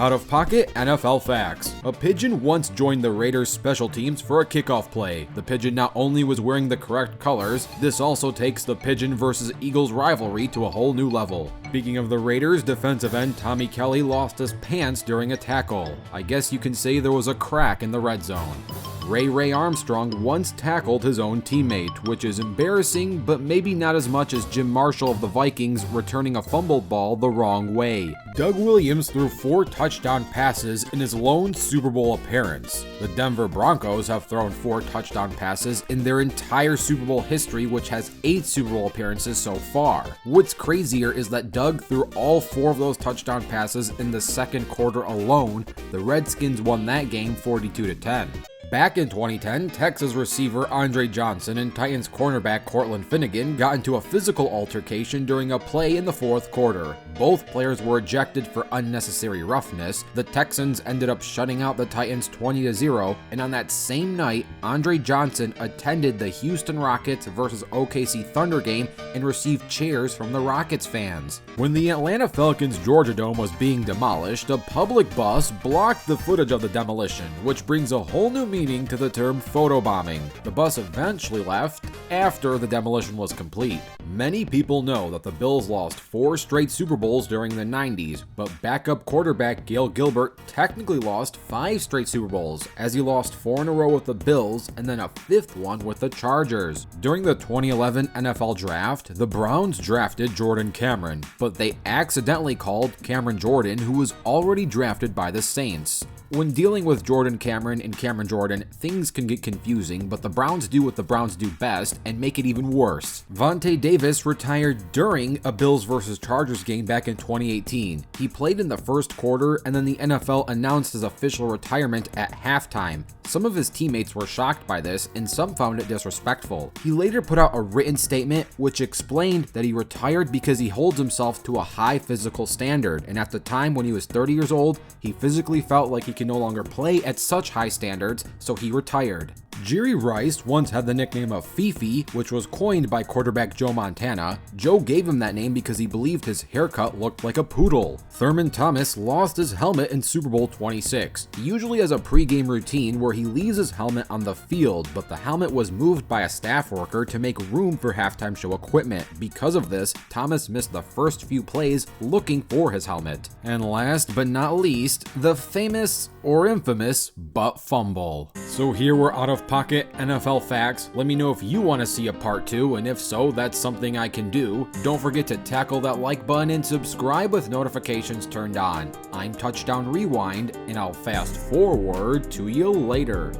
Out of pocket NFL facts. A pigeon once joined the Raiders special teams for a kickoff play. The pigeon not only was wearing the correct colors, this also takes the pigeon versus Eagles rivalry to a whole new level. Speaking of the Raiders, defensive end Tommy Kelly lost his pants during a tackle. I guess you can say there was a crack in the red zone. Ray Armstrong once tackled his own teammate, which is embarrassing, but maybe not as much as Jim Marshall of the Vikings returning a fumbled ball the wrong way. Doug Williams threw 4 touchdown passes in his lone Super Bowl appearance. The Denver Broncos have thrown 4 touchdown passes in their entire Super Bowl history, which has 8 Super Bowl appearances so far. What's crazier is that Doug threw all 4 of those touchdown passes in the second quarter alone. The Redskins won that game 42-10. Back in 2010, Texas receiver Andre Johnson and Titans cornerback Cortland Finnegan got into a physical altercation during a play in the fourth quarter. Both players were ejected for unnecessary roughness. The Texans ended up shutting out the Titans 20-0, and on that same night, Andre Johnson attended the Houston Rockets vs OKC Thunder game and received cheers from the Rockets fans. When the Atlanta Falcons Georgia Dome was being demolished, a public bus blocked the footage of the demolition, which brings a whole new meaning to the term photobombing. The bus eventually left after the demolition was complete. Many people know that the Bills lost 4 straight Super Bowls during the 90s, but backup quarterback Gail Gilbert technically lost 5 straight Super Bowls, as he lost 4 in a row with the Bills and then a 5th one with the Chargers. During the 2011 NFL Draft, the Browns drafted Jordan Cameron, but they accidentally called Cameron Jordan, who was already drafted by the Saints. When dealing with Jordan Cameron and Cameron Jordan, things can get confusing, but the Browns do what the Browns do best and make it even worse. Vontae Davis retired during a Bills vs Chargers game back in 2018. He played in the first quarter, and then the NFL announced his official retirement at halftime. Some of his teammates were shocked by this, and some found it disrespectful. He later put out a written statement which explained that he retired because he holds himself to a high physical standard, and at the time when he was 30 years old, he physically felt like he could no longer play at such high standards, so he retired. Jerry Rice once had the nickname of Fifi, which was coined by quarterback Joe Montana. Joe gave him that name because he believed his haircut looked like a poodle. Thurman Thomas lost his helmet in Super Bowl 26. He usually has a pregame routine where he leaves his helmet on the field, but the helmet was moved by a staff worker to make room for halftime show equipment. Because of this, Thomas missed the first few plays looking for his helmet. And last but not least, the famous or infamous butt fumble. So here we're out of pocket NFL facts. Let me know if you want to see a part 2, and if so, that's something I can do. Don't forget to tackle that like button and subscribe with notifications turned on. I'm Touchdown Rewind, and I'll fast forward to you later.